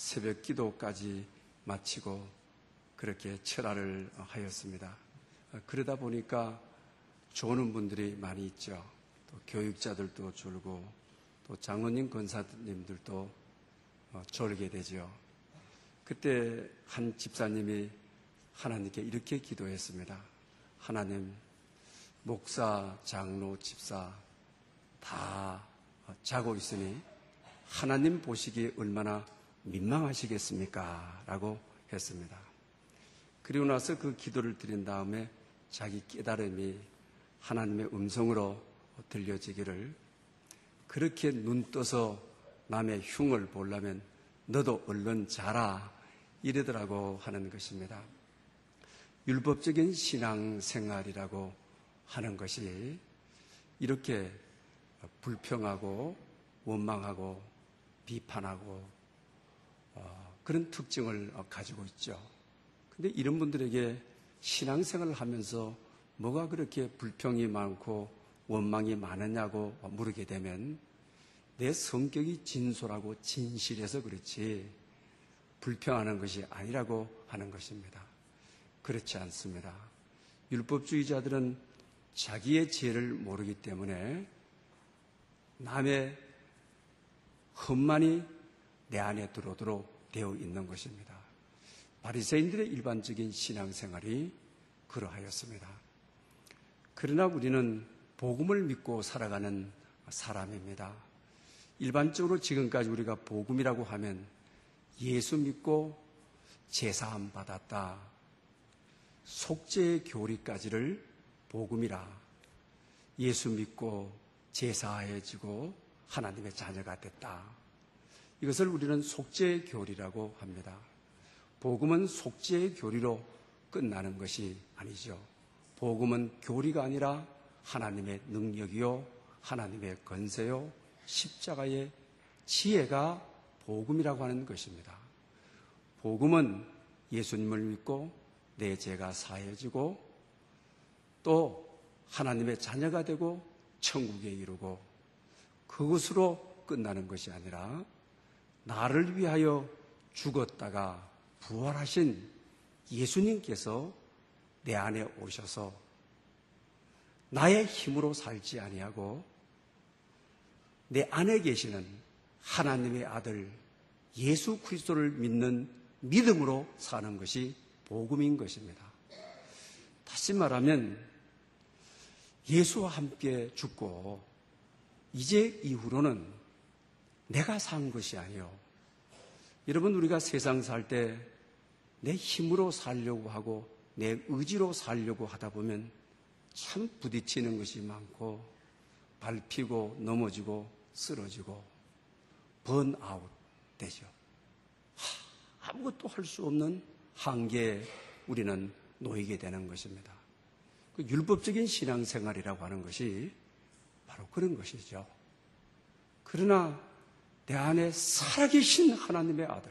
새벽 기도까지 마치고 그렇게 철화를 하였습니다. 그러다 보니까 좋은 분들이 많이 있죠. 또 교육자들도 졸고 또 장로님 권사님들도 졸게 되죠. 그때 한 집사님이 하나님께 이렇게 기도했습니다. 하나님, 목사, 장로, 집사 다 자고 있으니 하나님 보시기에 얼마나 민망하시겠습니까? 라고 했습니다. 그리고 나서 그 기도를 드린 다음에 자기 깨달음이 하나님의 음성으로 들려지기를, 그렇게 눈 떠서 남의 흉을 보려면 너도 얼른 자라, 이러더라고 하는 것입니다. 율법적인 신앙생활이라고 하는 것이 이렇게 불평하고 원망하고 비판하고 그런 특징을 가지고 있죠. 근데 이런 분들에게 신앙생활을 하면서 뭐가 그렇게 불평이 많고 원망이 많으냐고 물으게 되면 내 성격이 진솔하고 진실해서 그렇지 불평하는 것이 아니라고 하는 것입니다. 그렇지 않습니다. 율법주의자들은 자기의 죄를 모르기 때문에 남의 흠만이 내 안에 들어오도록 되어 있는 것입니다. 바리새인들의 일반적인 신앙생활이 그러하였습니다. 그러나 우리는 복음을 믿고 살아가는 사람입니다. 일반적으로 지금까지 우리가 복음이라고 하면 예수 믿고 제사함 받았다, 속죄의 교리까지를 복음이라, 예수 믿고 제사해지고 하나님의 자녀가 됐다, 이것을 우리는 속죄의 교리라고 합니다. 복음은 속죄의 교리로 끝나는 것이 아니죠. 복음은 교리가 아니라 하나님의 능력이요, 하나님의 권세요, 십자가의 지혜가 복음이라고 하는 것입니다. 복음은 예수님을 믿고 내 죄가 사해지고 또 하나님의 자녀가 되고 천국에 이르고 그것으로 끝나는 것이 아니라 나를 위하여 죽었다가 부활하신 예수님께서 내 안에 오셔서 나의 힘으로 살지 아니하고 내 안에 계시는 하나님의 아들 예수 그리스도를 믿는 믿음으로 사는 것이 복음인 것입니다. 다시 말하면 예수와 함께 죽고 이제 이후로는 내가 산 것이 아니요, 여러분, 우리가 세상 살 때 내 힘으로 살려고 하고 내 의지로 살려고 하다 보면 참 부딪히는 것이 많고 밟히고 넘어지고 쓰러지고 번아웃 되죠. 아무것도 할 수 없는 한계에 우리는 놓이게 되는 것입니다. 그 율법적인 신앙생활이라고 하는 것이 바로 그런 것이죠. 그러나 내 안에 살아계신 하나님의 아들,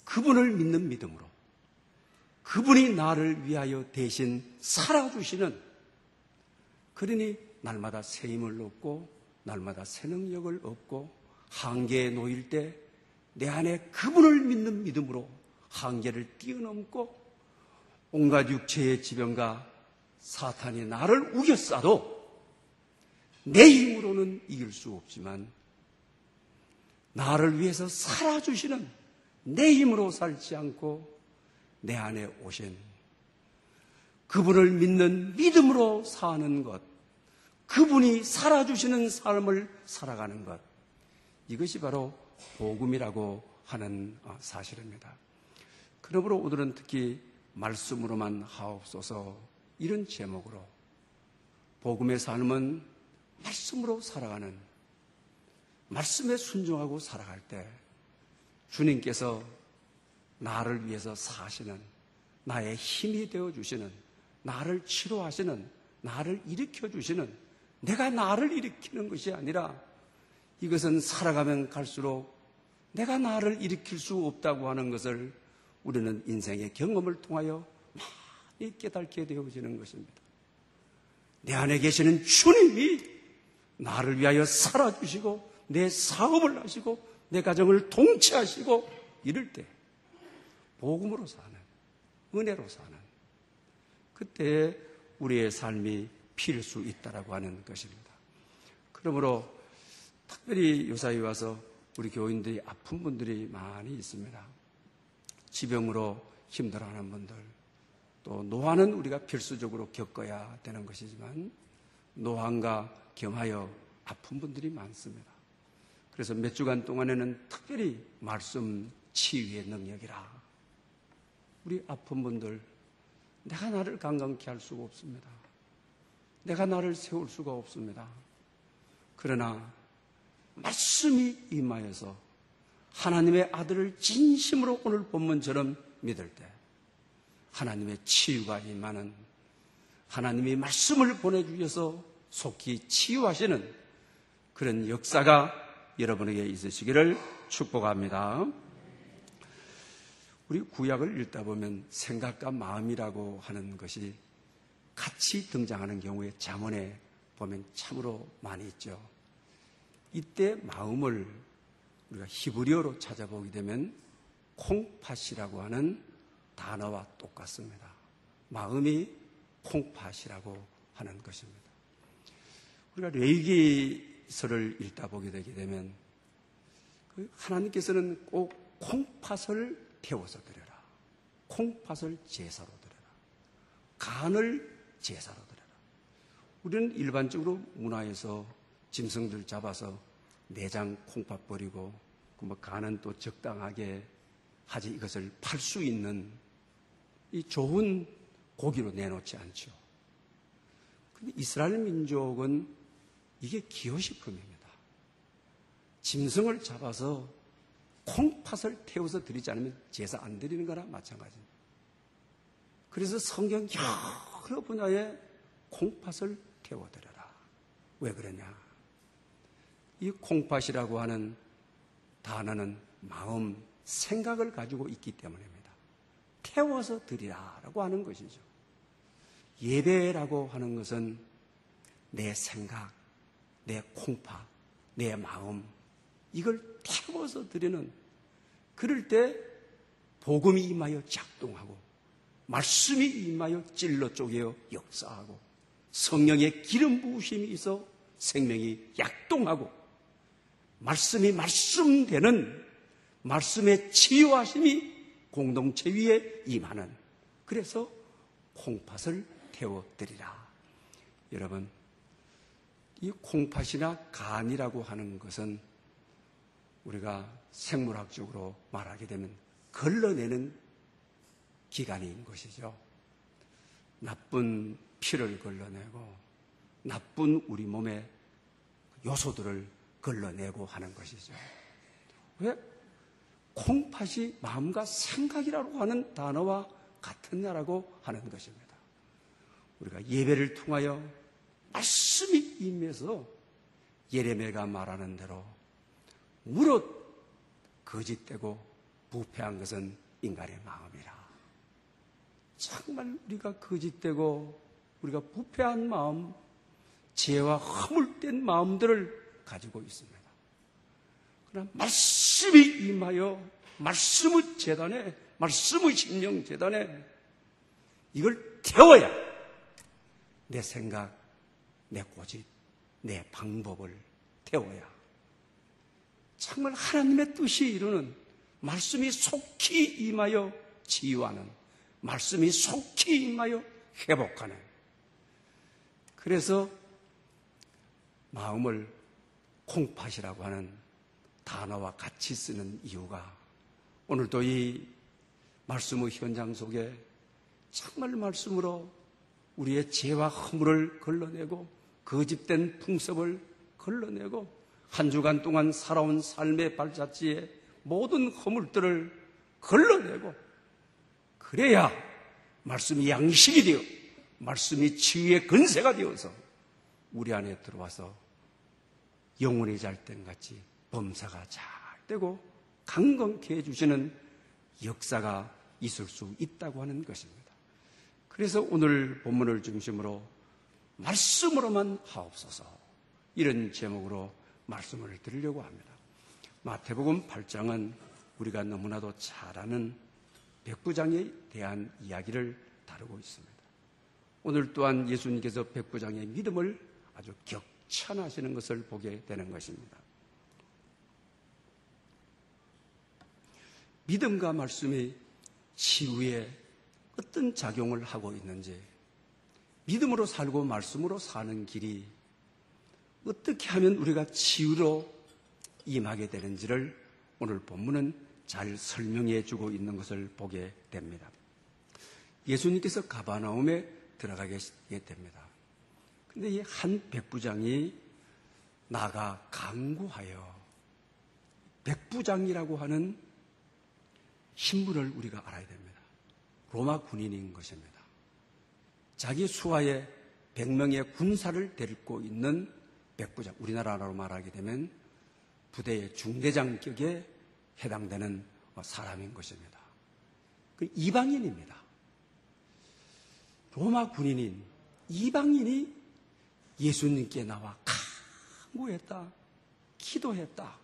그분을 믿는 믿음으로, 그분이 나를 위하여 대신 살아주시는, 그러니 날마다 새 힘을 얻고 날마다 새 능력을 얻고 한계에 놓일 때 내 안에 그분을 믿는 믿음으로 한계를 뛰어넘고 온갖 육체의 지병과 사탄이 나를 우겨싸도 내 힘으로는 이길 수 없지만 나를 위해서 살아주시는, 내 힘으로 살지 않고 내 안에 오신 그분을 믿는 믿음으로 사는 것, 그분이 살아주시는 삶을 살아가는 것, 이것이 바로 복음이라고 하는 사실입니다. 그러므로 오늘은 특히 말씀으로만 하옵소서, 이런 제목으로 복음의 삶은 말씀으로 살아가는, 말씀에 순종하고 살아갈 때 주님께서 나를 위해서 사시는, 나의 힘이 되어주시는, 나를 치료하시는, 나를 일으켜주시는, 내가 나를 일으키는 것이 아니라 이것은 살아가면 갈수록 내가 나를 일으킬 수 없다고 하는 것을 우리는 인생의 경험을 통하여 많이 깨닫게 되어지는 것입니다. 내 안에 계시는 주님이 나를 위하여 살아주시고 내 사업을 하시고 내 가정을 통치하시고 이럴 때 복음으로 사는, 은혜로 사는, 그때 우리의 삶이 필 수 있다라고 하는 것입니다. 그러므로 특별히 요사이 와서 우리 교인들이 아픈 분들이 많이 있습니다. 지병으로 힘들어하는 분들, 또 노화는 우리가 필수적으로 겪어야 되는 것이지만 노환과 겸하여 아픈 분들이 많습니다. 그래서 몇 주간 동안에는 특별히 말씀 치유의 능력이라, 우리 아픈 분들, 내가 나를 건강케 할 수가 없습니다. 내가 나를 세울 수가 없습니다. 그러나 말씀이 임하여서 하나님의 아들을 진심으로 오늘 본문처럼 믿을 때 하나님의 치유가 임하는, 하나님이 말씀을 보내주셔서 속히 치유하시는 그런 역사가 여러분에게 있으시기를 축복합니다. 우리 구약을 읽다 보면 생각과 마음이라고 하는 것이 같이 등장하는 경우에 잠언에 보면 참으로 많이 있죠. 이때 마음을 우리가 히브리어로 찾아보게 되면 콩팥이라고 하는 단어와 똑같습니다. 마음이 콩팥이라고 하는 것입니다. 우리가 레위기서를 읽다 보게 되게 되면 하나님께서는 꼭 콩팥을 태워서 드려라, 콩팥을 제사로 드려라, 간을 제사로 드려라. 우리는 일반적으로 문화에서 짐승들 잡아서 내장 콩팥 버리고 간은 또 적당하게 하지 이것을 팔 수 있는 이 좋은 고기로 내놓지 않죠. 그런데 이스라엘 민족은 이게 기호식품입니다. 짐승을 잡아서 콩팥을 태워서 드리지 않으면 제사 안 드리는 거나 마찬가지입니다. 그래서 성경 여러 분야에 콩팥을 태워드려라. 왜 그러냐? 이 콩팥이라고 하는 단어는 마음, 생각을 가지고 있기 때문입니다. 태워서 드리라라고 하는 것이죠. 예배라고 하는 것은 내 생각, 내 콩팥, 내 마음, 이걸 태워서 드리는, 그럴 때 복음이 임하여 작동하고 말씀이 임하여 찔러 쪼개어 역사하고 성령의 기름 부으심이 있어 생명이 약동하고 말씀이 말씀되는, 말씀의 치유하심이 공동체 위에 임하는, 그래서 콩팥을 태워드리라. 여러분, 이 콩팥이나 간이라고 하는 것은 우리가 생물학적으로 말하게 되면 걸러내는 기관인 것이죠. 나쁜 피를 걸러내고 나쁜 우리 몸의 요소들을 걸러내고 하는 것이죠. 왜? 콩팥이 마음과 생각이라고 하는 단어와 같으냐라고 하는 것입니다. 우리가 예배를 통하여 말씀이 임해서 예레미야가 말하는 대로 무릇 거짓되고 부패한 것은 인간의 마음이라. 정말 우리가 거짓되고 우리가 부패한 마음, 죄와 허물된 마음들을 가지고 있습니다. 그러나 말씀이 임하여 말씀의 재단에, 말씀의 심령 재단에 이걸 태워야 내 생각, 내 고집, 내 방법을 태워야 정말 하나님의 뜻이 이루는, 말씀이 속히 임하여 치유하는, 말씀이 속히 임하여 회복하는, 그래서 마음을 콩팥이라고 하는 단어와 같이 쓰는 이유가 오늘도 이 말씀의 현장 속에 정말 말씀으로 우리의 죄와 허물을 걸러내고 거짓된 풍습을 걸러내고 한 주간 동안 살아온 삶의 발자취의 모든 허물들을 걸러내고, 그래야 말씀이 양식이 되어 말씀이 치유의 근세가 되어서 우리 안에 들어와서 영혼이 잘 땐 같이 범사가 잘 되고 강건케 해주시는 역사가 있을 수 있다고 하는 것입니다. 그래서 오늘 본문을 중심으로 말씀으로만 하옵소서, 이런 제목으로 말씀을 드리려고 합니다. 마태복음 8장은 우리가 너무나도 잘 아는 백부장에 대한 이야기를 다루고 있습니다. 오늘 또한 예수님께서 백부장의 믿음을 아주 격찬하시는 것을 보게 되는 것입니다. 믿음과 말씀이 치유에 어떤 작용을 하고 있는지, 믿음으로 살고 말씀으로 사는 길이 어떻게 하면 우리가 치유로 임하게 되는지를 오늘 본문은 잘 설명해 주고 있는 것을 보게 됩니다. 예수님께서 가버나움에 들어가게 됩니다. 그런데 이 한 백부장이 나가 간구하여, 백부장이라고 하는 신분을 우리가 알아야 됩니다. 로마 군인인 것입니다. 자기 수하에 100명의 군사를 데리고 있는 백부장, 우리나라로 말하게 되면 부대의 중대장격에 해당되는 사람인 것입니다. 그 이방인입니다. 로마 군인인 이방인이 예수님께 나와 간구했다, 기도했다.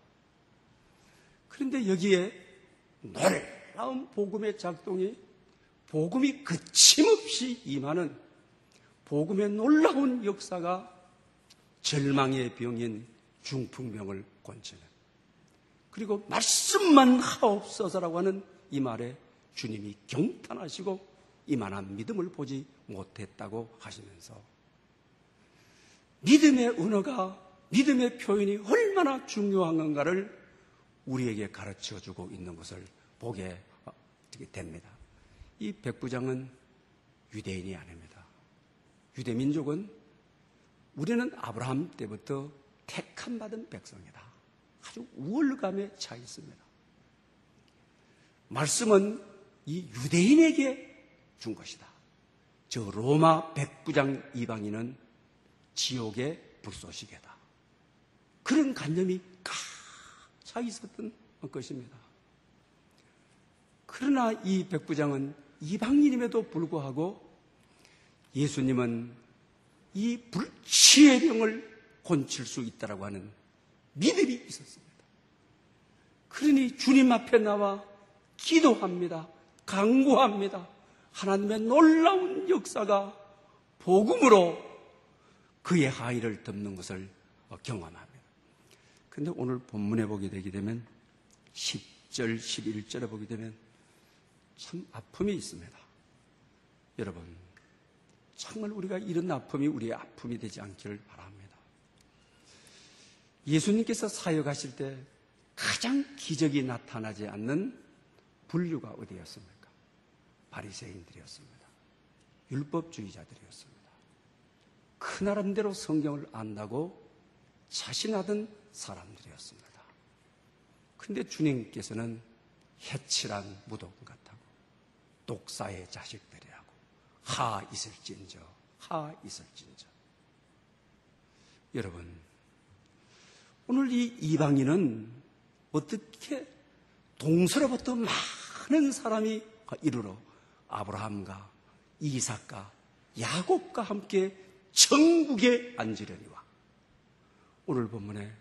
그런데 여기에 놀라운 복음의 작동이, 복음이 거침없이 임하는 복음의 놀라운 역사가 절망의 병인 중풍병을 고치는, 그리고 말씀만 하옵소서라고 하는 이 말에 주님이 경탄하시고 이만한 믿음을 보지 못했다고 하시면서 믿음의 언어가, 믿음의 표현이 얼마나 중요한 건가를 우리에게 가르쳐주고 있는 것을 보게 됩니다. 이 백부장은 유대인이 아닙니다. 유대민족은 우리는 아브라함 때부터 택함받은 백성이다. 아주 우월감에 차 있습니다. 말씀은 이 유대인에게 준 것이다. 저 로마 백부장 이방인은 지옥의 불쏘시개다. 그런 관념이 차 있었던 것입니다. 그러나 이 백부장은 이방인임에도 불구하고 예수님은 이 불치의 병을 고칠 수 있다라고 하는 믿음이 있었습니다. 그러니 주님 앞에 나와 기도합니다. 간구합니다. 하나님의 놀라운 역사가 복음으로 그의 하의를 덮는 것을 경험합니다. 그런데 오늘 본문에 보게 되게 되면 10절, 11절에 보게 되면 참 아픔이 있습니다. 여러분, 정말 우리가 이런 아픔이 우리의 아픔이 되지 않기를 바랍니다. 예수님께서 사역하실 때 가장 기적이 나타나지 않는 분류가 어디였습니까? 바리새인들이었습니다. 율법주의자들이었습니다. 그 나름대로 성경을 안다고 자신하던 사람들이었습니다. 그런데 주님께서는 해칠한 무덤 같다고, 독사의 자식들이라고, 하 있을진저, 하 있을진저. 여러분, 오늘 이 이방인은 어떻게 동서로부터 많은 사람이 이르러 아브라함과 이삭과 야곱과 함께 천국에 앉으려니와, 오늘 본문에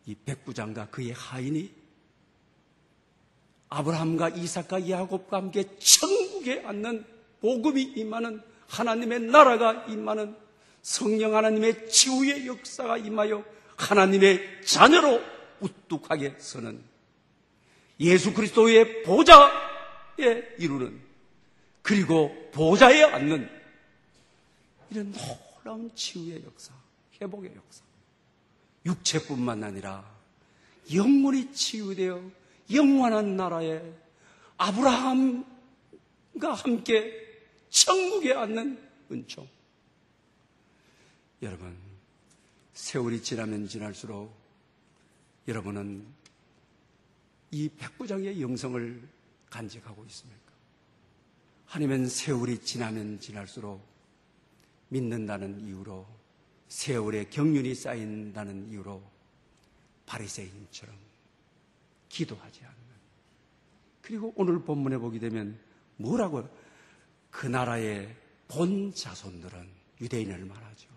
이 백부장과 그의 하인이 아브라함과 이삭과 야곱과 함께 천국에 앉는 복음이 임하는, 하나님의 나라가 임하는, 성령 하나님의 치유의 역사가 임하여 하나님의 자녀로 우뚝하게 서는, 예수 그리스도의 보좌에 이루는, 그리고 보좌에 앉는 이런 놀라운 치유의 역사, 회복의 역사, 육체뿐만 아니라 영혼이 치유되어 영원한 나라에 아브라함과 함께 천국에 앉는 은총. 여러분, 세월이 지나면 지날수록 여러분은 이 백부장의 영성을 간직하고 있습니까? 아니면 세월이 지나면 지날수록 믿는다는 이유로, 세월의 경륜이 쌓인다는 이유로 바리새인처럼 기도하지 않는, 그리고 오늘 본문에 보게 되면 뭐라고, 그 나라의 본 자손들은 유대인을 말하죠.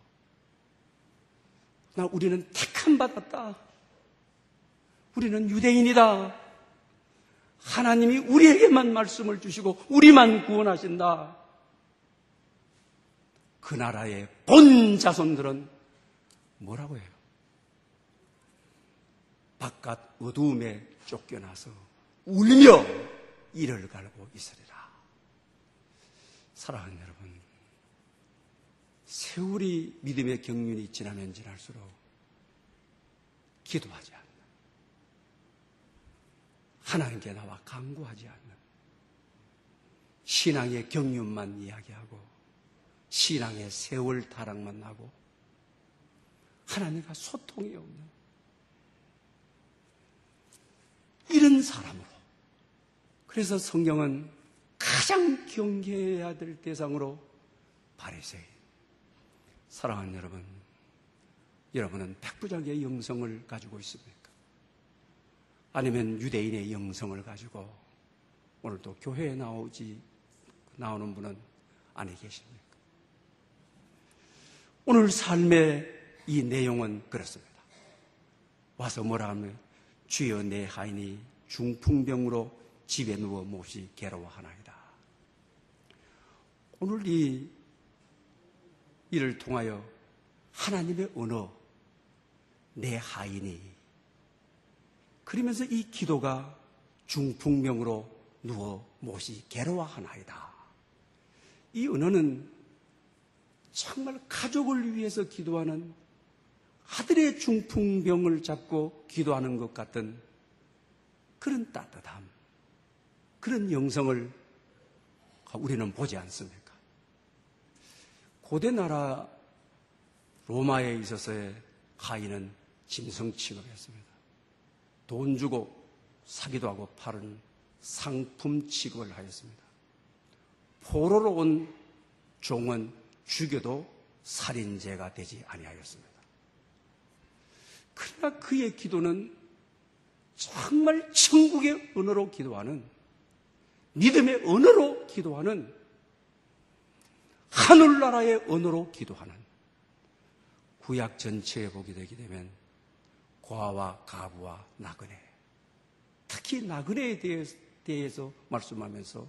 우리는 택함 받았다. 우리는 유대인이다. 하나님이 우리에게만 말씀을 주시고 우리만 구원하신다. 그 나라의 본 자손들은 뭐라고 해요? 바깥 어두움에 쫓겨나서 울며 이를 갈고 있으리라. 사랑하는 여러분, 세월이 믿음의 경륜이 지나면 지날수록 기도하지 않는, 하나님께 나와 간구하지 않는, 신앙의 경륜만 이야기하고 신앙의 세월 타락만 하고 하나님과 소통이 없는 이런 사람으로, 그래서 성경은 가장 경계해야 될 대상으로 바리새인. 사랑하는 여러분, 여러분은 백부장의 영성을 가지고 있습니까? 아니면 유대인의 영성을 가지고 오늘도 교회에 나오는 분은 아니 계십니까? 오늘 삶의 이 내용은 그렇습니다. 와서 뭐라 하면 주여 내 하인이 중풍병으로 집에 누워 몹시 괴로워하나이다. 오늘 이 일을 통하여 하나님의 언어, 내 하인이, 그러면서 이 기도가 중풍병으로 누워 몹시 괴로워하나이다. 이 언어는 정말 가족을 위해서 기도하는, 아들의 중풍병을 잡고 기도하는 것 같은 그런 따뜻함, 그런 영성을 우리는 보지 않습니까? 고대 나라 로마에 있어서의 하인은 짐승 취급했습니다. 돈 주고 사기도 하고 파는 상품 취급을 하였습니다. 포로로 온 종은 죽여도 살인죄가 되지 아니하였습니다. 그러나 그의 기도는 정말 천국의 언어로 기도하는, 믿음의 언어로 기도하는, 하늘나라의 언어로 기도하는, 구약 전체에 보게 되게 되면 고아와 가부와 나그네, 특히 나그네에 대해서 말씀하면서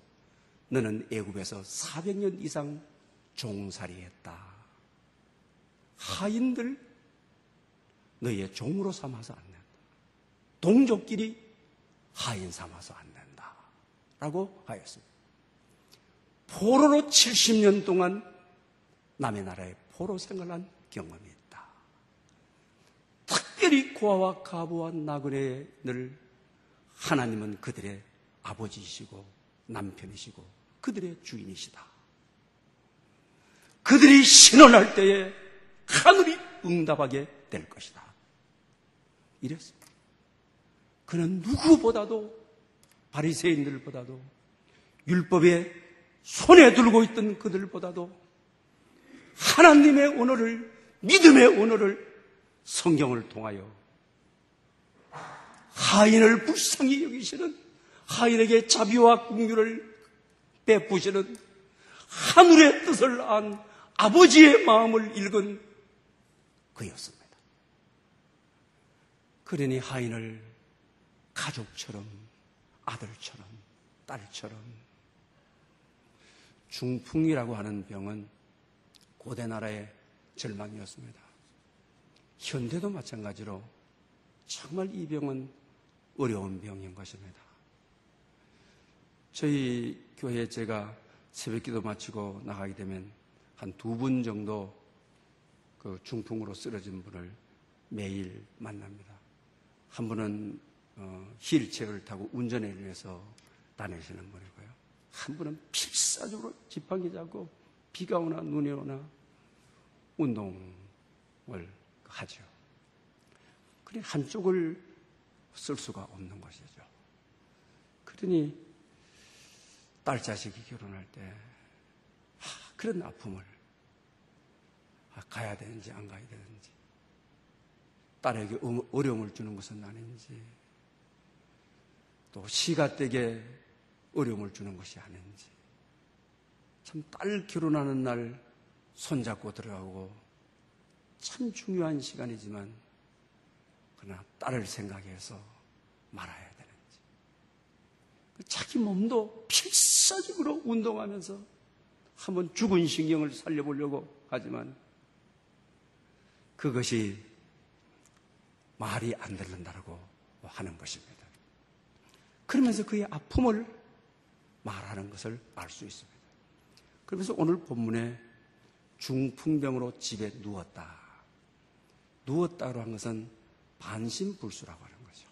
너는 애굽에서 400년 이상 종살이했다. 하인들 너희의 종으로 삼아서 안 된다. 동족끼리 하인 삼아서 안 된다. 라고 하였습니다. 포로로 70년 동안 남의 나라에 포로 생활한 경험이 있다. 특별히 고아와 가부와 나그네를 하나님은 그들의 아버지이시고 남편이시고 그들의 주인이시다. 그들이 신원할 때에 하늘이 응답하게 될 것이다. 이랬습니다. 그는 누구보다도, 바리새인들보다도, 율법에 손에 들고 있던 그들보다도 하나님의 언어를, 믿음의 언어를 성경을 통하여 하인을 불쌍히 여기시는, 하인에게 자비와 긍휼을 베푸시는 하늘의 뜻을 안 아버지의 마음을 읽은 그였습니다. 그러니 하인을 가족처럼, 아들처럼, 딸처럼, 중풍이라고 하는 병은 고대 나라의 절망이었습니다. 현대도 마찬가지로 정말 이 병은 어려운 병인 것입니다. 저희 교회에 제가 새벽기도 마치고 나가게 되면 한 2분 정도 그 중풍으로 쓰러진 분을 매일 만납니다. 한 분은 휠체어를 타고 운전을 해서 다니시는 분이고요. 한 분은 필사적으로 지팡이 잡고 비가 오나 눈이 오나 운동을 하죠. 그래 한쪽을 쓸 수가 없는 것이죠. 그러니 딸 자식이 결혼할 때 그런 아픔을 가야 되는지 안 가야 되는지, 딸에게 어려움을 주는 것은 아닌지, 또 시가댁에 어려움을 주는 것이 아닌지, 참 딸 결혼하는 날 손잡고 들어가고 참 중요한 시간이지만 그러나 딸을 생각해서 말아야 되는지. 자기 몸도 필사적으로 운동하면서 한번 죽은 신경을 살려보려고 하지만 그것이 말이 안 들린다고 하는 것입니다. 그러면서 그의 아픔을 말하는 것을 알 수 있습니다. 그러면서 오늘 본문에 중풍병으로 집에 누웠다. 누웠다고 한 것은 반신불수라고 하는 거죠.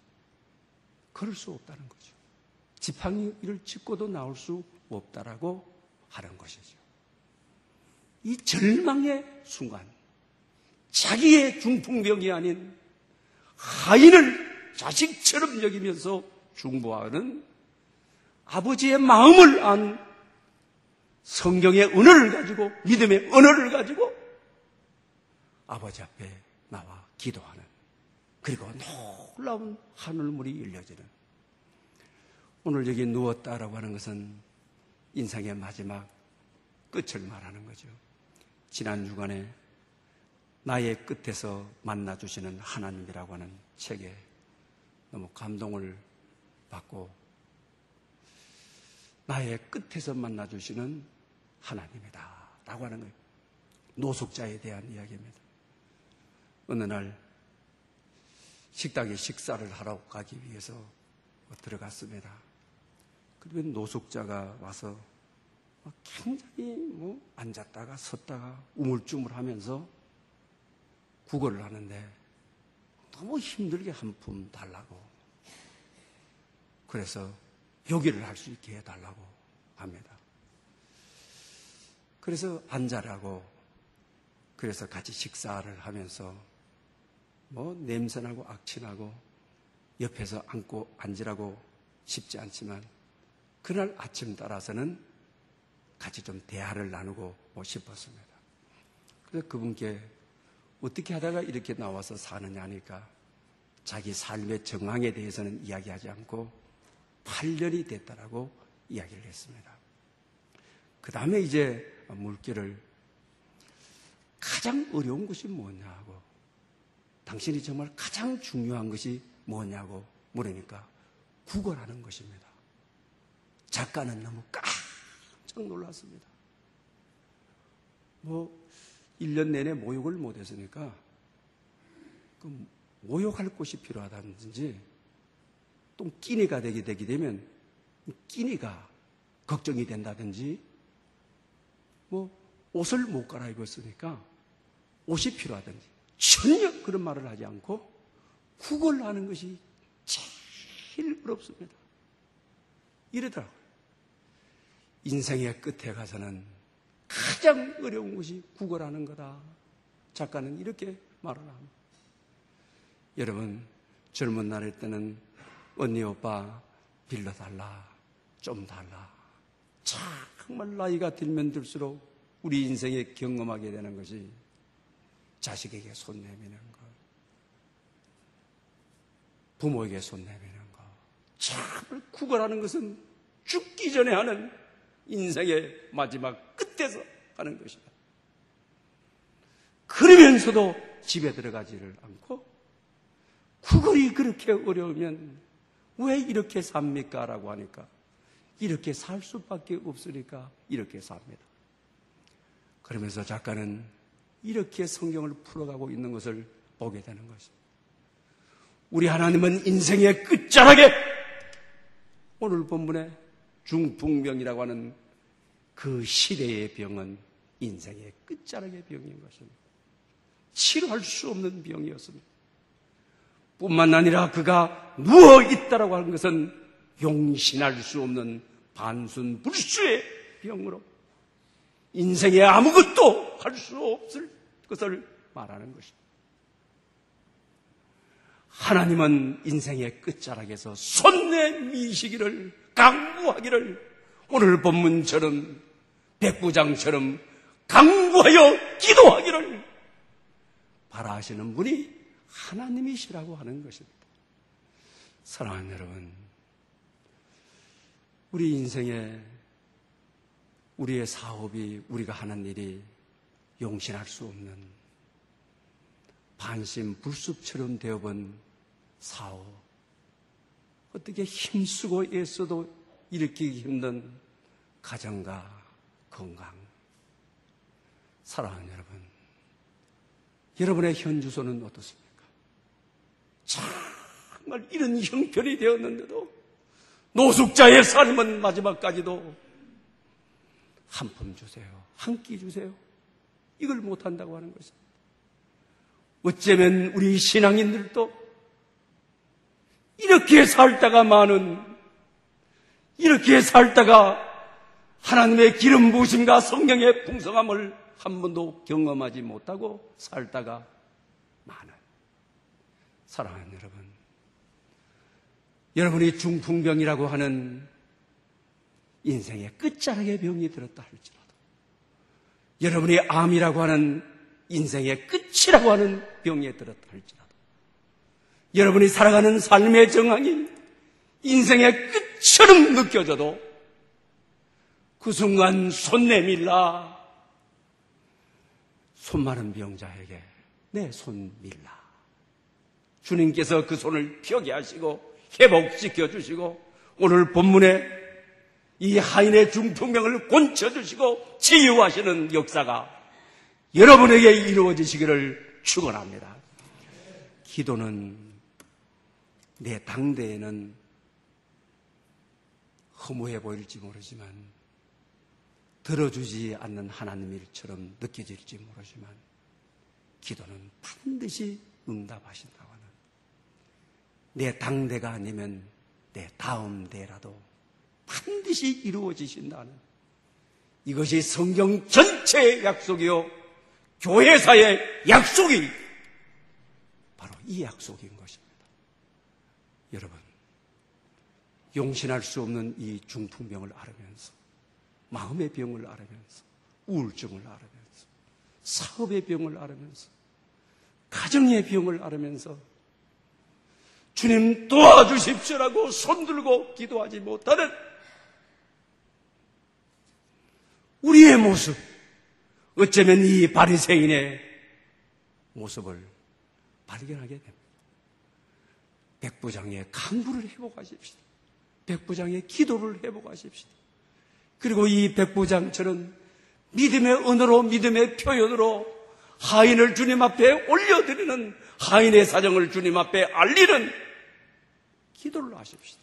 걸을 수 없다는 거죠. 지팡이를 짚고도 나올 수 없다라고 하는 것이죠. 이 절망의 순간, 자기의 중풍병이 아닌 하인을 자식처럼 여기면서 중보하는 아버지의 마음을 안 성경의 언어를 가지고, 믿음의 언어를 가지고 아버지 앞에 나와 기도하는, 그리고 놀라운 하늘물이 열려지는, 오늘 여기 누웠다라고 하는 것은 인생의 마지막 끝을 말하는 거죠. 지난 주간에 나의 끝에서 만나주시는 하나님이라고 하는 책에 너무 감동을 받고, 나의 끝에서 만나주시는 하나님이다 라고 하는 거예요. 노숙자에 대한 이야기입니다. 어느 날 식당에 식사를 하러 가기 위해서 들어갔습니다. 그러면 노숙자가 와서 굉장히 앉았다가 섰다가 우물쭈물하면서 구걸을 하는데 너무 힘들게 한 푼 달라고, 그래서 요기를 할 수 있게 해달라고 합니다. 그래서 앉아라고, 그래서 같이 식사를 하면서 냄새나고 악취나고 옆에서 앉고 앉으라고 쉽지 않지만 그날 아침 따라서는 같이 좀 대화를 나누고 싶었습니다. 그래서 그분께 어떻게 하다가 이렇게 나와서 사느냐 하니까 자기 삶의 정황에 대해서는 이야기하지 않고 8년이 됐다라고 이야기를 했습니다. 그 다음에 이제 물기를 가장 어려운 것이 뭐냐고, 당신이 정말 가장 중요한 것이 뭐냐고 물으니까 구걸하는 것입니다. 작가는 너무 깜짝 놀랐습니다. 1년 내내 모욕을 못했으니까 모욕할 곳이 필요하다든지, 또 끼니가 되게 되면 끼니가 걱정이 된다든지, 옷을 못 갈아입었으니까 옷이 필요하든지, 전혀 그런 말을 하지 않고 구걸하는 것이 제일 어렵습니다. 이러더라고요. 인생의 끝에 가서는 가장 어려운 것이 구걸하는 거다. 작가는 이렇게 말을 합니다. 여러분, 젊은 날일 때는 언니 오빠 빌려달라, 좀 달라. 정말 나이가 들면 들수록 우리 인생에 경험하게 되는 것이 자식에게 손 내미는 것, 부모에게 손 내미는 것, 참 구걸하는 것은 죽기 전에 하는 인생의 마지막 끝에서 하는 것이다. 그러면서도 집에 들어가지를 않고, 구걸이 그렇게 어려우면 왜 이렇게 삽니까? 라고 하니까 이렇게 살 수밖에 없으니까 이렇게 삽니다. 그러면서 작가는 이렇게 성경을 풀어가고 있는 것을 보게 되는 것입니다. 우리 하나님은 인생의 끝자락에, 오늘 본문에 중풍병이라고 하는 그 시대의 병은 인생의 끝자락의 병인 것입니다. 치료할 수 없는 병이었습니다. 뿐만 아니라 그가 누워있다라고 하는 것은 용신할 수 없는 반순불수의 병으로 인생에 아무것도 할 수 없을 것을 말하는 것입니다. 하나님은 인생의 끝자락에서 손 내미시기를, 강구하기를, 오늘 본문처럼 백부장처럼 강구하여 기도하기를 바라시는 분이 하나님이시라고 하는 것입니다. 사랑하는 여러분, 우리 인생에 우리의 사업이, 우리가 하는 일이 용신할 수 없는 반신불수처럼 되어본 사업, 어떻게 힘쓰고 애써도 일으키기 힘든 가정과 건강. 사랑하는 여러분, 여러분의 현 주소는 어떻습니까? 정말 이런 형편이 되었는데도 노숙자의 삶은 마지막까지도 한 푼 주세요, 한 끼 주세요, 이걸 못한다고 하는 것입니다. 어쩌면 우리 신앙인들도 이렇게 살다가 이렇게 살다가 하나님의 기름 부으심과 성령의 풍성함을 한 번도 경험하지 못하고 살다가 많은. 사랑하는 여러분, 여러분이 중풍병이라고 하는 인생의 끝자락의 병이 들었다 할지라도, 여러분이 암이라고 하는 인생의 끝이라고 하는 병에 들었다 할지라도, 여러분이 살아가는 삶의 정황이 인생의 끝처럼 느껴져도 그 순간 손 내밀라, 손 마른 병자에게 내 손 밀라. 주님께서 그 손을 펴게 하시고 회복시켜 주시고 오늘 본문에 이 하인의 중풍병을 고쳐주시고 치유하시는 역사가 여러분에게 이루어지시기를 축원합니다. 기도는 내 당대에는 허무해 보일지 모르지만, 들어주지 않는 하나님 일처럼 느껴질지 모르지만, 기도는 반드시 응답하신다고 하는, 내 당대가 아니면 내 다음 대라도 반드시 이루어지신다는, 이것이 성경 전체의 약속이요 교회사의 약속이 바로 이 약속인 것입니다. 여러분, 용신할 수 없는 이 중풍병을 앓으면서, 마음의 병을 앓으면서, 우울증을 앓으면서, 사업의 병을 앓으면서, 가정의 병을 앓으면서 주님 도와주십시오라고 손들고 기도하지 못하는 우리의 모습, 어쩌면 이 바리새인의 모습을 발견하게 됩니다. 백부장의 간구를 회복하십시오. 백부장의 기도를 회복하십시오. 그리고 이 백부장처럼 믿음의 언어로, 믿음의 표현으로 하인을 주님 앞에 올려드리는, 하인의 사정을 주님 앞에 알리는 기도를 하십시오.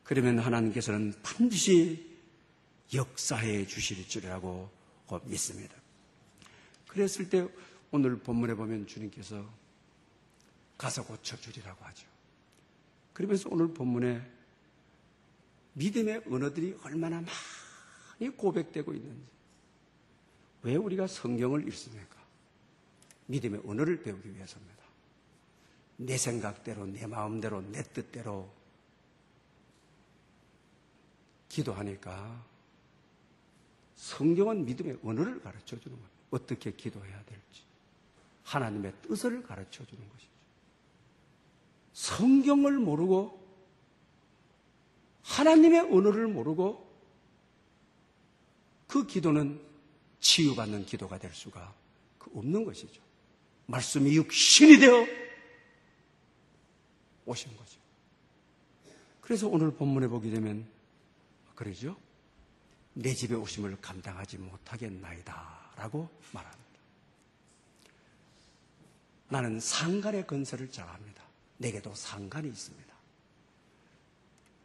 그러면 하나님께서는 반드시 역사해 주실 줄이라고 믿습니다. 그랬을 때 오늘 본문에 보면 주님께서 가서 고쳐주리라고 하죠. 그러면서 오늘 본문에 믿음의 언어들이 얼마나 많이 고백되고 있는지. 왜 우리가 성경을 읽습니까? 믿음의 언어를 배우기 위해서입니다. 내 생각대로, 내 마음대로, 내 뜻대로 기도하니까 성경은 믿음의 언어를 가르쳐주는 겁니다. 어떻게 기도해야 될지, 하나님의 뜻을 가르쳐주는 것이죠. 성경을 모르고, 하나님의 언어를 모르고 그 기도는 치유받는 기도가 될 수가 없는 것이죠. 말씀이 육신이 되어 오신 거죠. 그래서 오늘 본문에 보게 되면 그러죠. 내 집에 오심을 감당하지 못하겠나이다 라고 말합니다. 나는 상간의 건설을 잘합니다. 내게도 상간이 있습니다.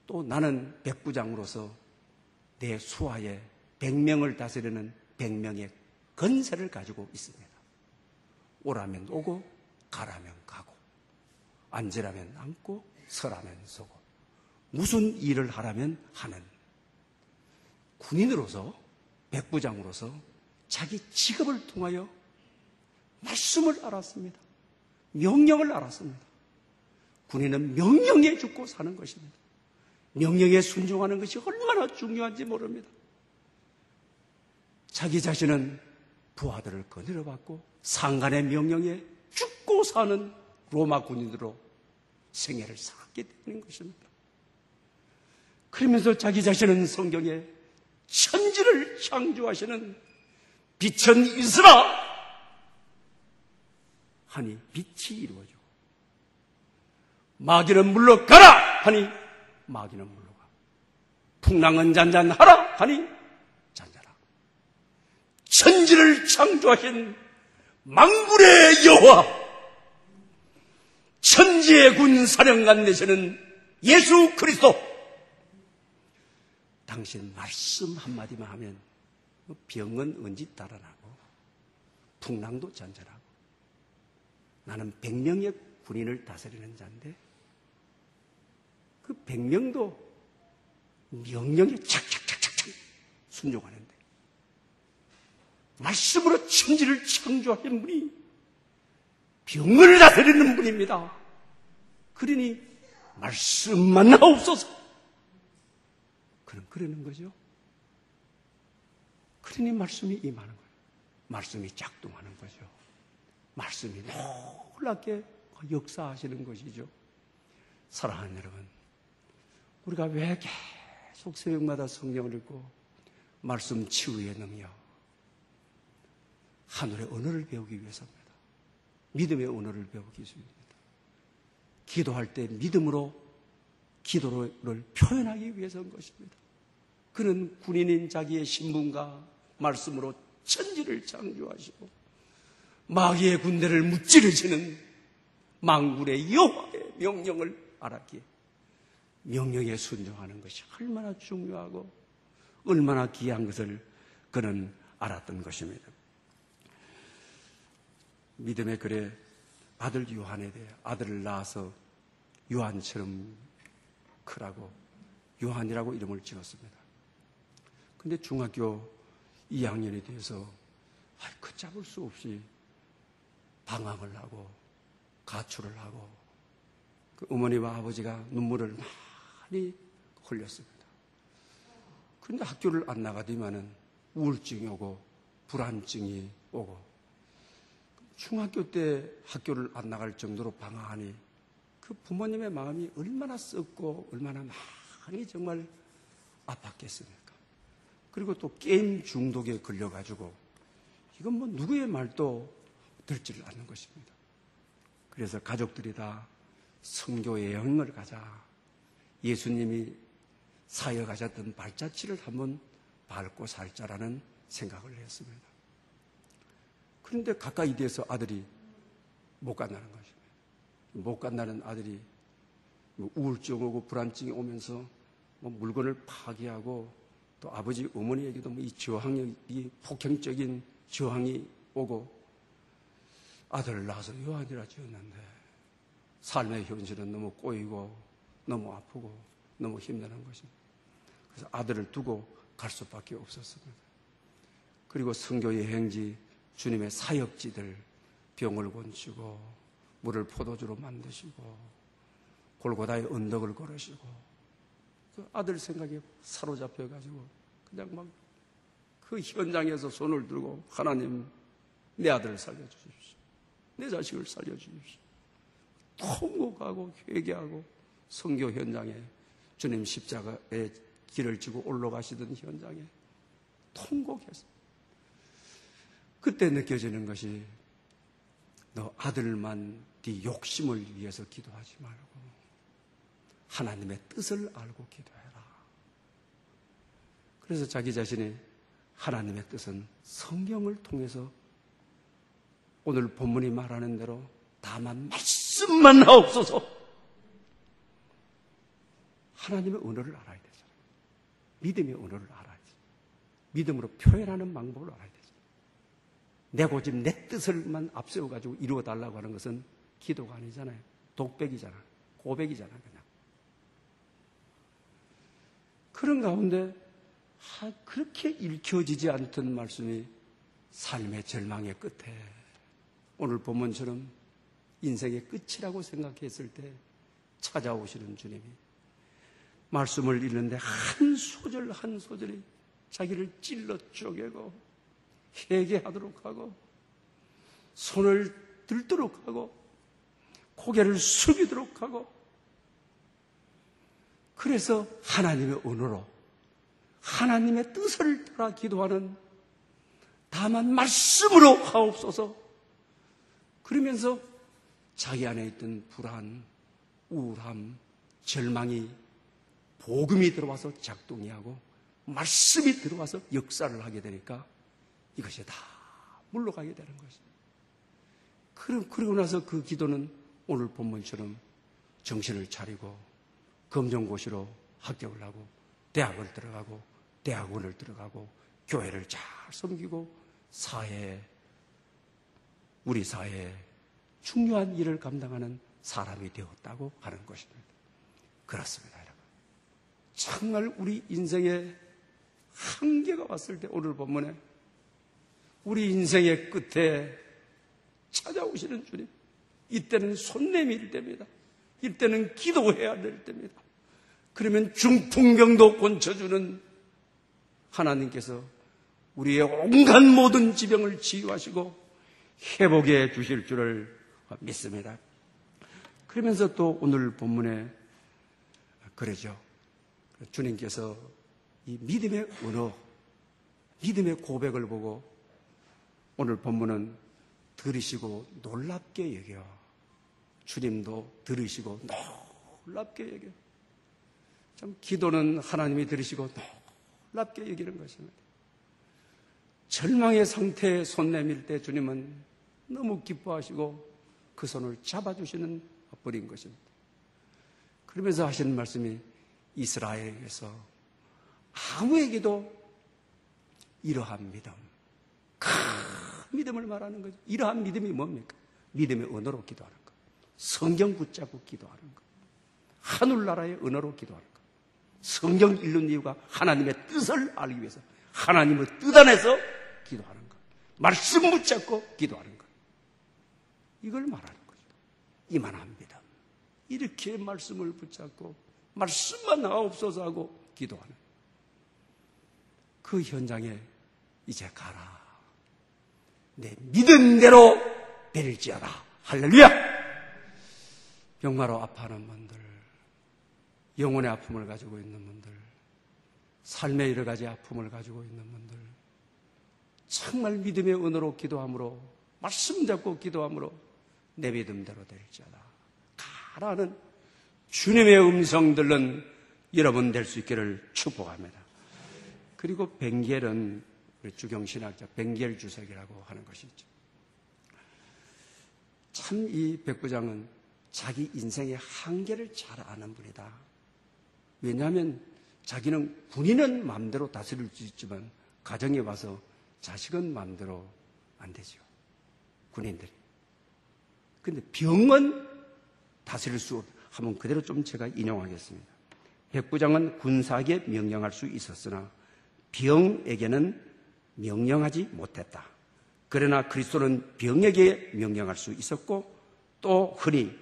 또 나는 백부장으로서 내 수하에 100명을 다스리는 100명의 건설을 가지고 있습니다. 오라면 오고 가라면 가고 앉으라면 앉고 서라면 서고 무슨 일을 하라면 하는 군인으로서, 백부장으로서 자기 직업을 통하여 말씀을 알았습니다. 명령을 알았습니다. 군인은 명령에 죽고 사는 것입니다. 명령에 순종하는 것이 얼마나 중요한지 모릅니다. 자기 자신은 부하들을 거느려 받고 상관의 명령에 죽고 사는 로마 군인으로 생애를 살았기 때문인 것입니다. 그러면서 자기 자신은 성경에 천지를 창조하시는 빛은 있으라 하니 빛이 이루어지고 마귀는 물러가라 하니 마귀는 물러가. 풍랑은 잔잔하라 하니 잔잔하고. 천지를 창조하신 만군의 여호와, 천지의 군 사령관 되시는 예수 그리스도, 당신 말씀 한마디만 하면 병은 언제 달아나고 풍랑도 잔잔하고. 나는 100명의 군인을 다스리는 자인데 그 100명도 명령에 착착착착 순종하는데, 말씀으로 천지를 창조하신 분이 병을 다스리는 분입니다. 그러니 말씀만 하옵소서. 그는 그러는 거죠. 그러니 말씀이 임하는 거예요. 말씀이 작동하는 거죠. 말씀이 놀랍게 역사하시는 것이죠. 사랑하는 여러분, 우리가 왜 계속 새벽마다 성경을 읽고 말씀 치유의 능력, 하늘의 언어를 배우기 위해서입니다. 믿음의 언어를 배우기 위해서입니다. 기도할 때 믿음으로 기도를 표현하기 위해서인 것입니다. 그는 군인인 자기의 신분과 말씀으로 천지를 창조하시고 마귀의 군대를 무찌르시는 만군의 여호와의 명령을 알았기에 명령에 순종하는 것이 얼마나 중요하고 얼마나 귀한 것을 그는 알았던 것입니다. 믿음의 글에 아들 요한에 대해 아들을 낳아서 요한처럼 크라고 요한이라고 이름을 지었습니다. 근데 중학교 2학년이 돼서 걷잡을 수 없이 방황을 하고 가출을 하고 그 어머니와 아버지가 눈물을 많이 흘렸습니다. 그런데 학교를 안 나가더니만은 우울증이 오고 불안증이 오고 중학교 때 학교를 안 나갈 정도로 방황하니 그 부모님의 마음이 얼마나 썩고 얼마나 많이 정말 아팠겠습니까? 그리고 또 게임 중독에 걸려가지고 이건 뭐 누구의 말도 듣지를 않는 것입니다. 그래서 가족들이 다 선교 여행을 가자, 예수님이 사역하셨던 발자취를 한번 밟고 살자라는 생각을 했습니다. 그런데 가까이 돼서 아들이 못 간다는 것입니다. 못 간다는 아들이 우울증 오고 불안증이 오면서 물건을 파기하고 또 아버지 어머니에게도 이 저항이, 이 폭행적인 저항이 오고 아들을 낳아서 요한이라 지었는데 삶의 현실은 너무 꼬이고 너무 아프고 너무 힘드는 것입니다. 그래서 아들을 두고 갈 수밖에 없었습니다. 그리고 선교 여행지 주님의 사역지들 병을 고치고 물을 포도주로 만드시고 골고다의 언덕을 걸으시고 그 아들 생각에 사로잡혀가지고 그냥 막 그 현장에서 손을 들고 하나님 내 아들을 살려주십시오. 내 자식을 살려주십시오. 통곡하고 회개하고 선교 현장에 주님 십자가의 길을 지고 올라가시던 현장에 통곡했어요. 그때 느껴지는 것이 너 아들만 네 욕심을 위해서 기도하지 말고 하나님의 뜻을 알고 기도해라. 그래서 자기 자신이 하나님의 뜻은 성경을 통해서 오늘 본문이 말하는 대로 다만 말씀만 하옵소서. 하나님의 언어를 알아야 되잖아요. 믿음의 언어를 알아야 되죠. 믿음으로 표현하는 방법을 알아야 되죠. 내 고집, 내 뜻을만 앞세워가지고 이루어달라고 하는 것은 기도가 아니잖아요. 독백이잖아. 고백이잖아, 그냥. 그런 가운데 그렇게 읽혀지지 않던 말씀이 삶의 절망의 끝에 오늘 본문처럼 인생의 끝이라고 생각했을 때 찾아오시는 주님이 말씀을 읽는데 한 소절 한 소절이 자기를 찔러 쪼개고 회개하도록 하고 손을 들도록 하고 고개를 숙이도록 하고 그래서 하나님의 언어로 하나님의 뜻을 따라 기도하는 다만 말씀으로 하옵소서. 그러면서 자기 안에 있던 불안, 우울함, 절망이 복음이 들어와서 작동이 하고 말씀이 들어와서 역사를 하게 되니까 이것이 다 물러가게 되는 것입니다. 그러고 나서 그 기도는 오늘 본문처럼 정신을 차리고 검정고시로 합격을 하고 대학을 들어가고 대학원을 들어가고 교회를 잘 섬기고 우리 사회에 중요한 일을 감당하는 사람이 되었다고 하는 것입니다. 그렇습니다, 여러분. 정말 우리 인생에 한계가 왔을 때 오늘 본문에 우리 인생의 끝에 찾아오시는 주님, 이때는 손 내밀 때입니다. 이때는 기도해야 될 때입니다. 그러면 중풍병도 고쳐주는 하나님께서 우리의 온갖 모든 지병을 치유하시고 회복해 주실 줄을 믿습니다. 그러면서 또 오늘 본문에 그러죠. 주님께서 이 믿음의 언어, 믿음의 고백을 보고 오늘 본문은 들으시고 놀랍게 여겨. 주님도 들으시고 놀랍게 여겨. 참 기도는 하나님이 들으시고 놀랍게 여기는 것입니다. 절망의 상태에 손 내밀 때 주님은 너무 기뻐하시고 그 손을 잡아주시는 분인 것입니다. 그러면서 하시는 말씀이 이스라엘에게서 아무에게도 이러한 믿음, 큰 믿음을 말하는 거죠. 이러한 믿음이 뭡니까? 믿음의 언어로 기도하는 것, 성경 붙잡고 기도하는 것, 하늘나라의 언어로 기도하는 것. 성경 읽는 이유가 하나님의 뜻을 알기 위해서 하나님의 뜻 안에서 기도하는 것, 말씀 붙잡고 기도하는 것, 이걸 말하는 거죠. 이만한 믿음, 이렇게 말씀을 붙잡고 말씀만 나옵소서 하고 기도하는 그 현장에 이제 가라. 내 믿은 대로 될지어다. 할렐루야. 병마로 아파하는 분들, 영혼의 아픔을 가지고 있는 분들, 삶의 여러 가지 아픔을 가지고 있는 분들, 정말 믿음의 언어로 기도함으로, 말씀 잡고 기도함으로 내 믿음대로 될지어다 가라는 주님의 음성 들은 여러분 될 수 있기를 축복합니다. 그리고 벵겔은 주경신학자 벵겔 주석이라고 하는 것이죠. 참 이 백부장은 자기 인생의 한계를 잘 아는 분이다. 왜냐하면 자기는 군인은 마음대로 다스릴 수 있지만 가정에 와서 자식은 마음대로 안 되죠. 군인들이. 근데 병은 다스릴 수 없. 한번 그대로 좀 제가 인용하겠습니다. 백부장은 군사에게 명령할 수 있었으나 병에게는 명령하지 못했다. 그러나 그리스도는 병에게 명령할 수 있었고 또 흔히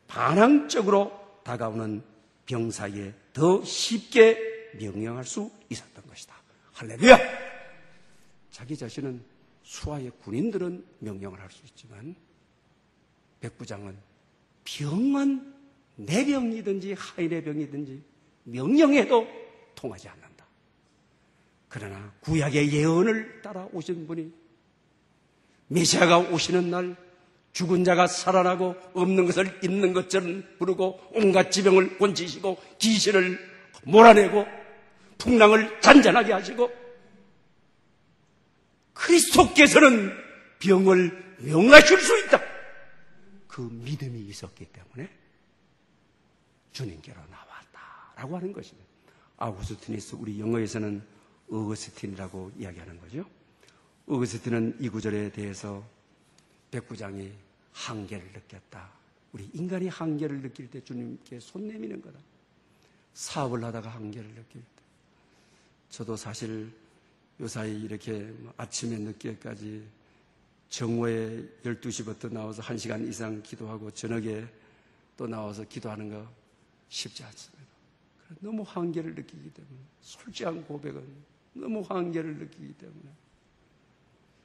반항적으로 다가오는 병사에게 더 쉽게 명령할 수 있었던 것이다. 할렐루야! 자기 자신은 수하의 군인들은 명령을 할 수 있지만 백부장은 병은 내 병이든지 하인의 병이든지 명령해도 통하지 않는다. 그러나 구약의 예언을 따라 오신 분이 메시아가 오시는 날 죽은 자가 살아나고 없는 것을 있는 것처럼 부르고 온갖 지병을 고치시고 귀신을 몰아내고 풍랑을 잔잔하게 하시고 그리스도께서는 병을 명하실 수 있다. 그 믿음이 있었기 때문에 주님께로 나왔다라고 하는 것입니다. 아우구스티니스, 우리 영어에서는 어거스틴이라고 이야기하는 거죠. 어거스틴은 이 구절에 대해서 백부장이 한계를 느꼈다. 우리 인간이 한계를 느낄 때 주님께 손 내미는 거다. 사업을 하다가 한계를 느낄 때. 저도 사실 요사이 이렇게 아침에 늦게까지 정오에 12시부터 나와서 1시간 이상 기도하고 저녁에 또 나와서 기도하는 거 쉽지 않습니다. 너무 한계를 느끼기 때문에, 솔직한 고백은 너무 한계를 느끼기 때문에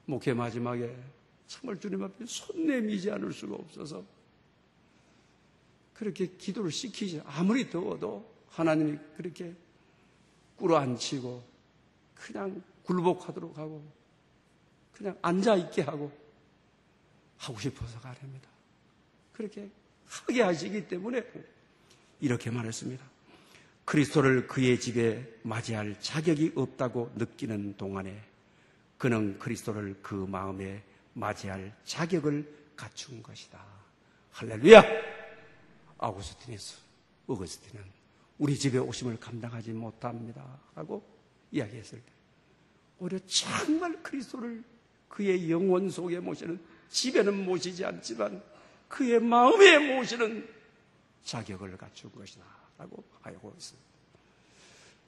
목회 마지막에 정말 주님 앞에 손 내미지 않을 수가 없어서 그렇게 기도를 시키지. 아무리 더워도 하나님이 그렇게 꿇어앉히고 그냥 굴복하도록 하고 그냥 앉아있게 하고 싶어서 가렵니다. 그렇게 하게 하시기 때문에 이렇게 말했습니다. 그리스도를 그의 집에 맞이할 자격이 없다고 느끼는 동안에 그는 그리스도를 그 마음에 맞이할 자격을 갖춘 것이다. 할렐루야! 어거스틴은 우리 집에 오심을 감당하지 못합니다 라고 이야기했을 때 오히려 정말 그리스도를 그의 영혼 속에 모시는, 집에는 모시지 않지만 그의 마음에 모시는 자격을 갖춘 것이다 라고 알고 있습니다.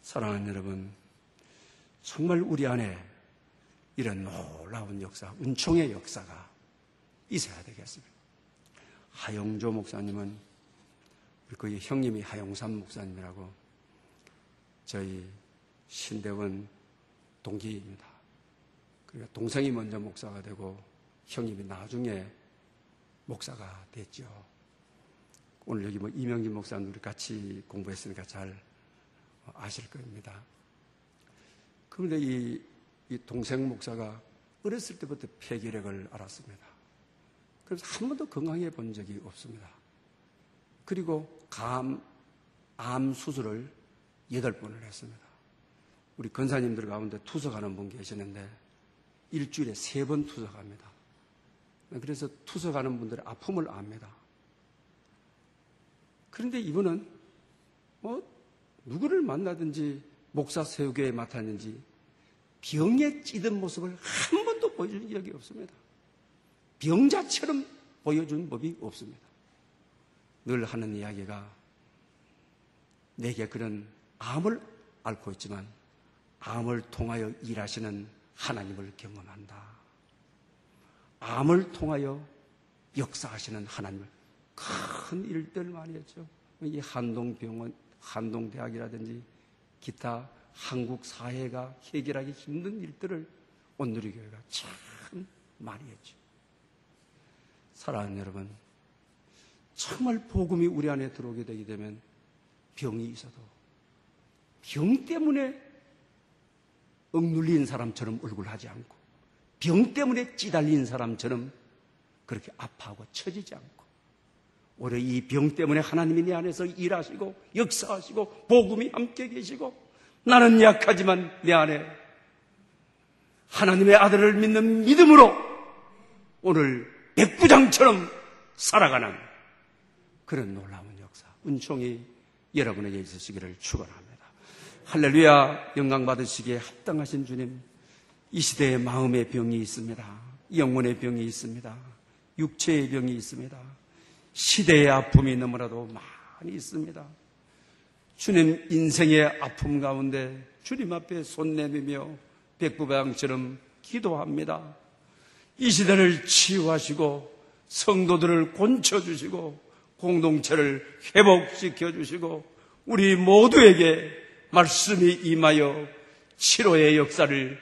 사랑하는 여러분, 정말 우리 안에 이런 놀라운 역사, 은총의 역사가 있어야 되겠습니다. 하영조 목사님은, 그 형님이 하영삼 목사님이라고 저희 신대원 동기입니다. 그러니까 동생이 먼저 목사가 되고 형님이 나중에 목사가 됐죠. 오늘 여기 이명진 목사님 우리 같이 공부했으니까 잘 아실 겁니다. 그런데 이 동생 목사가 어렸을 때부터 폐결핵을 앓았습니다. 그래서 한 번도 건강해 본 적이 없습니다. 그리고 암 수술을 8번을 했습니다. 우리 권사님들 가운데 투석하는 분 계시는데 일주일에 3번 투석합니다. 그래서 투석하는 분들의 아픔을 압니다. 그런데 이분은 누구를 만나든지 목사 세우교에 맡았는지 병에 찌든 모습을 한 번도 보여준 적이 없습니다. 병자처럼 보여준 법이 없습니다. 늘 하는 이야기가 내게 그런 암을 앓고 있지만 암을 통하여 일하시는 하나님을 경험한다. 암을 통하여 역사하시는 하나님을, 큰 일들 많이 했죠. 이 한동병원, 한동대학이라든지 기타 한국 사회가 해결하기 힘든 일들을 온누리교회가 참 많이 했죠. 사랑하는 여러분, 정말 복음이 우리 안에 들어오게 되게 되면 병이 있어도 병 때문에 억눌린 사람처럼 얼굴하지 않고 병 때문에 찌달린 사람처럼 그렇게 아파하고 처지지 않고 오히려 이 병 때문에 하나님이 내 안에서 일하시고 역사하시고 복음이 함께 계시고 나는 약하지만 내 안에 하나님의 아들을 믿는 믿음으로 오늘 백부장처럼 살아가는 그런 놀라운 역사, 은총이 여러분에게 있으시기를 축원합니다. 할렐루야. 영광 받으시기에 합당하신 주님, 이 시대에 마음의 병이 있습니다. 영혼의 병이 있습니다. 육체의 병이 있습니다. 시대의 아픔이 너무나도 많이 있습니다. 주님, 인생의 아픔 가운데 주님 앞에 손 내밀며 백부장처럼 기도합니다. 이 시대를 치유하시고 성도들을 고쳐주시고 공동체를 회복시켜 주시고 우리 모두에게 말씀이 임하여 치료의 역사를